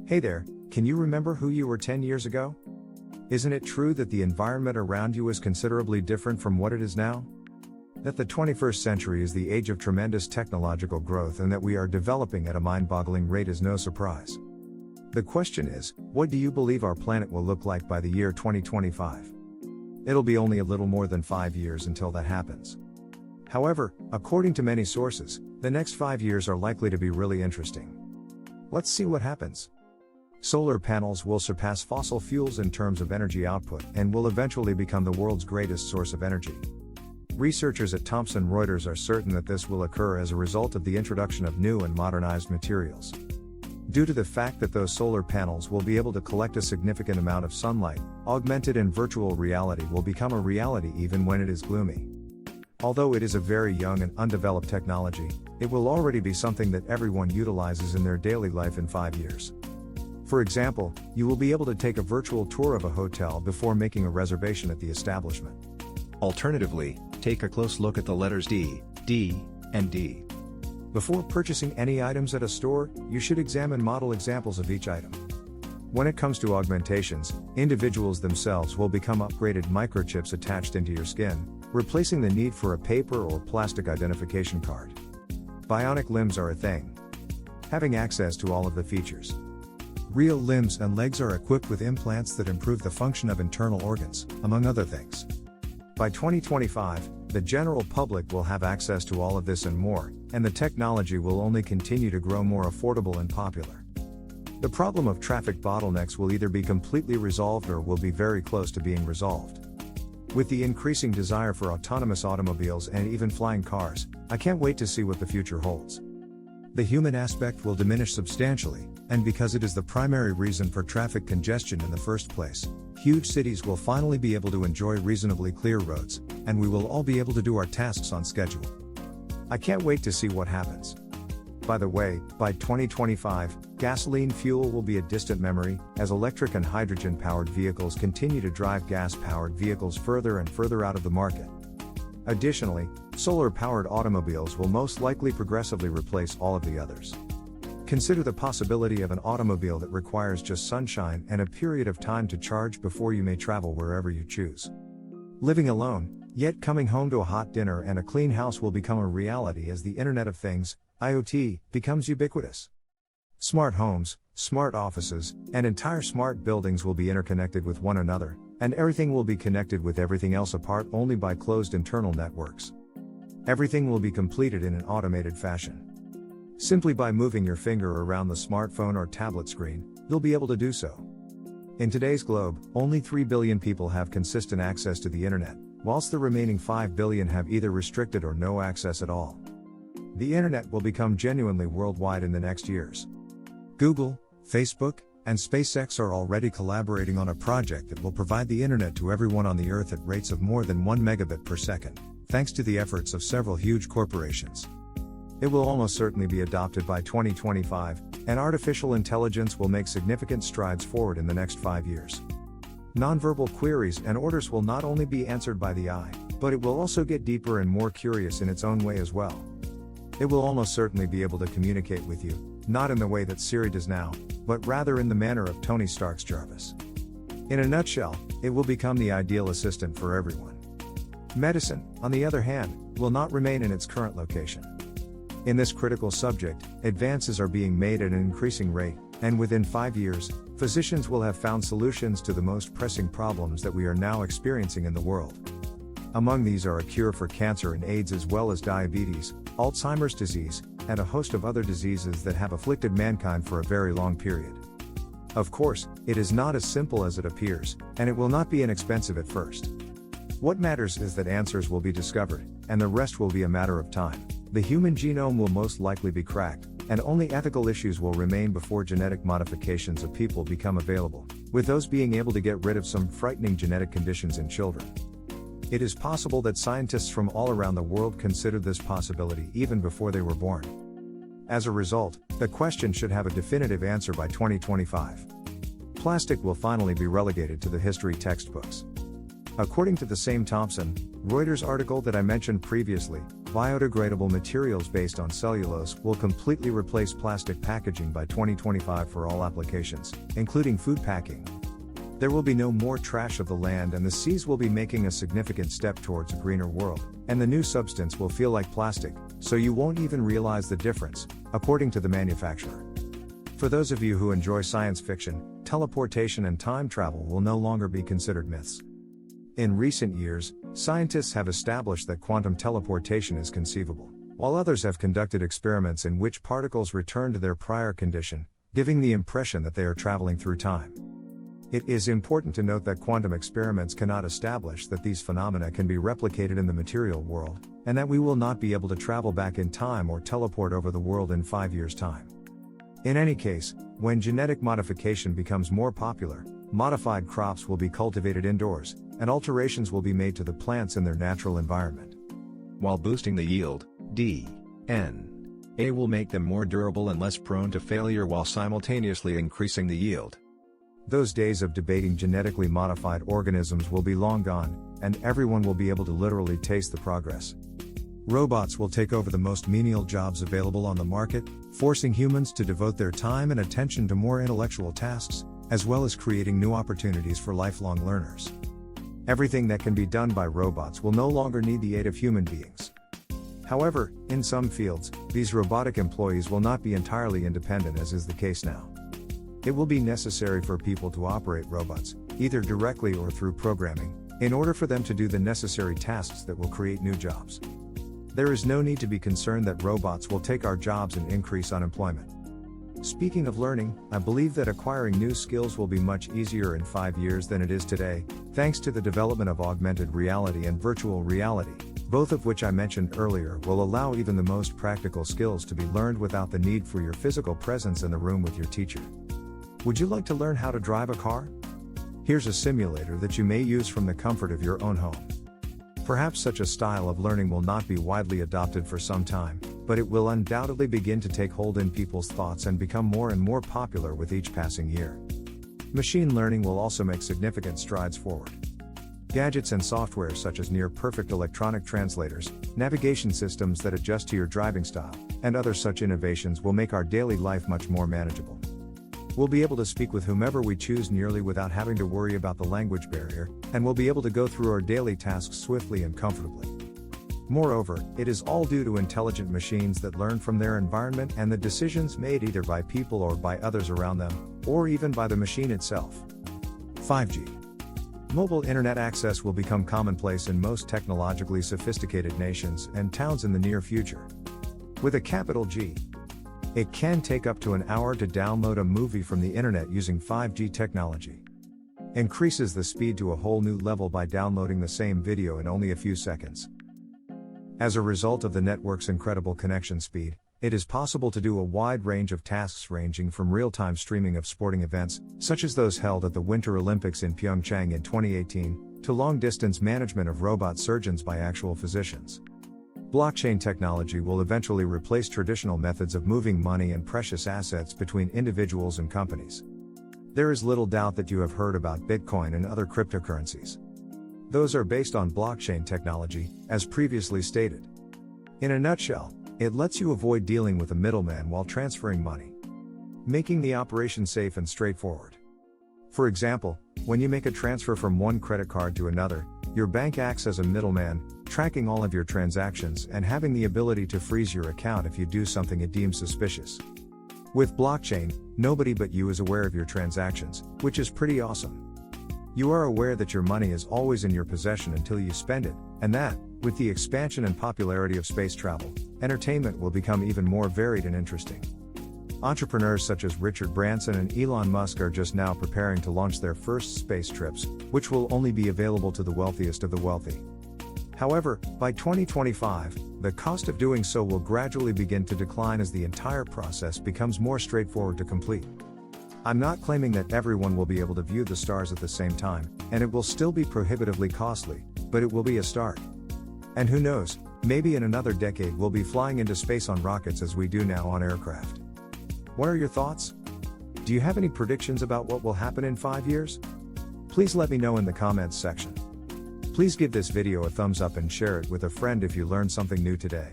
Hey there, can you remember who you were 10 years ago? Isn't it true that the environment around you is considerably different from what it is now? That the 21st century is the age of tremendous technological growth and that we are developing at a mind-boggling rate is no surprise. The question is, what do you believe our planet will look like by the year 2025? It'll be only a little more than 5 years until that happens. However, according to many sources, the next 5 years are likely to be really interesting. Let's see what happens. Solar panels will surpass fossil fuels in terms of energy output and will eventually become the world's greatest source of energy. Researchers at Thompson Reuters are certain that this will occur as a result of the introduction of new and modernized materials. Due to the fact that those solar panels will be able to collect a significant amount of sunlight, augmented and virtual reality will become a reality even when it is gloomy. Although it is a very young and undeveloped technology, it will already be something that everyone utilizes in their daily life in 5 years. For example, you will be able to take a virtual tour of a hotel before making a reservation at the establishment. Alternatively, take a close look at the letters D, and D. Before purchasing any items at a store, you should examine model examples of each item. When it comes to augmentations, individuals themselves will become upgraded microchips attached into your skin, replacing the need for a paper or plastic identification card. Bionic limbs are a thing. Having access to all of the features. Real limbs and legs are equipped with implants that improve the function of internal organs, among other things. By 2025, the general public will have access to all of this and more, and the technology will only continue to grow more affordable and popular. The problem of traffic bottlenecks will either be completely resolved or will be very close to being resolved. With the increasing desire for autonomous automobiles and even flying cars, I can't wait to see what the future holds. The human aspect will diminish substantially, and because it is the primary reason for traffic congestion in the first place, huge cities will finally be able to enjoy reasonably clear roads, and we will all be able to do our tasks on schedule. I can't wait to see what happens. By the way, by 2025, gasoline fuel will be a distant memory, as electric and hydrogen-powered vehicles continue to drive gas-powered vehicles further and further out of the market. Additionally, solar-powered automobiles will most likely progressively replace all of the others. Consider the possibility of an automobile that requires just sunshine and a period of time to charge before you may travel wherever you choose. Living alone, yet coming home to a hot dinner and a clean house will become a reality as the Internet of Things, IoT, becomes ubiquitous. Smart homes, smart offices, and entire smart buildings will be interconnected with one another, and everything will be connected with everything else apart only by closed internal networks. Everything will be completed in an automated fashion. Simply by moving your finger around the smartphone or tablet screen, you'll be able to do so. In today's globe, only 3 billion people have consistent access to the internet, whilst the remaining 5 billion have either restricted or no access at all. The internet will become genuinely worldwide in the next years. Google, Facebook, and SpaceX are already collaborating on a project that will provide the internet to everyone on the Earth at rates of more than 1 megabit per second, thanks to the efforts of several huge corporations. It will almost certainly be adopted by 2025, and artificial intelligence will make significant strides forward in the next 5 years. Nonverbal queries and orders will not only be answered by the eye, but it will also get deeper and more curious in its own way as well. It will almost certainly be able to communicate with you, not in the way that Siri does now, but rather in the manner of Tony Stark's Jarvis. In a nutshell, it will become the ideal assistant for everyone. Medicine, on the other hand, will not remain in its current location. In this critical subject, advances are being made at an increasing rate, and within 5 years, physicians will have found solutions to the most pressing problems that we are now experiencing in the world. Among these are a cure for cancer and AIDS as well as diabetes, Alzheimer's disease, and a host of other diseases that have afflicted mankind for a very long period. Of course, it is not as simple as it appears, and it will not be inexpensive at first. What matters is that answers will be discovered, and the rest will be a matter of time. The human genome will most likely be cracked, and only ethical issues will remain before genetic modifications of people become available, with those being able to get rid of some frightening genetic conditions in children. It is possible that scientists from all around the world considered this possibility even before they were born. As a result, the question should have a definitive answer by 2025. Plastic will finally be relegated to the history textbooks. According to the same Thompson Reuters article that I mentioned previously, biodegradable materials based on cellulose will completely replace plastic packaging by 2025 for all applications, including food packing. There will be no more trash of the land, and the seas will be making a significant step towards a greener world, and the new substance will feel like plastic, so you won't even realize the difference, according to the manufacturer. For those of you who enjoy science fiction, teleportation and time travel will no longer be considered myths. In recent years, scientists have established that quantum teleportation is conceivable, while others have conducted experiments in which particles return to their prior condition, giving the impression that they are traveling through time. It is important to note that quantum experiments cannot establish that these phenomena can be replicated in the material world, and that we will not be able to travel back in time or teleport over the world in 5 years' time. In any case, when genetic modification becomes more popular, modified crops will be cultivated indoors, and alterations will be made to the plants in their natural environment. While boosting the yield, DNA will make them more durable and less prone to failure while simultaneously increasing the yield. Those days of debating genetically modified organisms will be long gone, and everyone will be able to literally taste the progress. Robots will take over the most menial jobs available on the market, forcing humans to devote their time and attention to more intellectual tasks, as well as creating new opportunities for lifelong learners. Everything that can be done by robots will no longer need the aid of human beings. However, in some fields, these robotic employees will not be entirely independent, as is the case now. It will be necessary for people to operate robots, either directly or through programming, in order for them to do the necessary tasks that will create new jobs. There is no need to be concerned that robots will take our jobs and increase unemployment. Speaking of learning, I believe that acquiring new skills will be much easier in 5 years than it is today, thanks to the development of augmented reality and virtual reality, both of which I mentioned earlier will allow even the most practical skills to be learned without the need for your physical presence in the room with your teacher. Would you like to learn how to drive a car? Here's a simulator that you may use from the comfort of your own home. Perhaps such a style of learning will not be widely adopted for some time, but it will undoubtedly begin to take hold in people's thoughts and become more and more popular with each passing year. Machine learning will also make significant strides forward. Gadgets and software such as near-perfect electronic translators, navigation systems that adjust to your driving style, and other such innovations will make our daily life much more manageable. We'll be able to speak with whomever we choose nearly without having to worry about the language barrier, and we'll be able to go through our daily tasks swiftly and comfortably. Moreover, it is all due to intelligent machines that learn from their environment and the decisions made either by people or by others around them, or even by the machine itself. 5G. Mobile internet access will become commonplace in most technologically sophisticated nations and towns in the near future. With a capital G. It can take up to an hour to download a movie from the internet using 5G technology. Increases the speed to a whole new level by downloading the same video in only a few seconds. As a result of the network's incredible connection speed, it is possible to do a wide range of tasks ranging from real-time streaming of sporting events, such as those held at the Winter Olympics in Pyeongchang in 2018, to long-distance management of robot surgeons by actual physicians. Blockchain technology will eventually replace traditional methods of moving money and precious assets between individuals and companies. There is little doubt that you have heard about Bitcoin and other cryptocurrencies. Those are based on blockchain technology, as previously stated. In a nutshell, it lets you avoid dealing with a middleman while transferring money, making the operation safe and straightforward. For example, when you make a transfer from one credit card to another, your bank acts as a middleman, tracking all of your transactions and having the ability to freeze your account if you do something it deems suspicious. With blockchain, nobody but you is aware of your transactions, which is pretty awesome. You are aware that your money is always in your possession until you spend it, and that, with the expansion and popularity of space travel, entertainment will become even more varied and interesting. Entrepreneurs such as Richard Branson and Elon Musk are just now preparing to launch their first space trips, which will only be available to the wealthiest of the wealthy. However, by 2025, the cost of doing so will gradually begin to decline as the entire process becomes more straightforward to complete. I'm not claiming that everyone will be able to view the stars at the same time, and it will still be prohibitively costly, but it will be a start. And who knows, maybe in another decade we'll be flying into space on rockets as we do now on aircraft. What are your thoughts? Do you have any predictions about what will happen in 5 years? Please let me know in the comments section. Please give this video a thumbs up and share it with a friend if you learned something new today.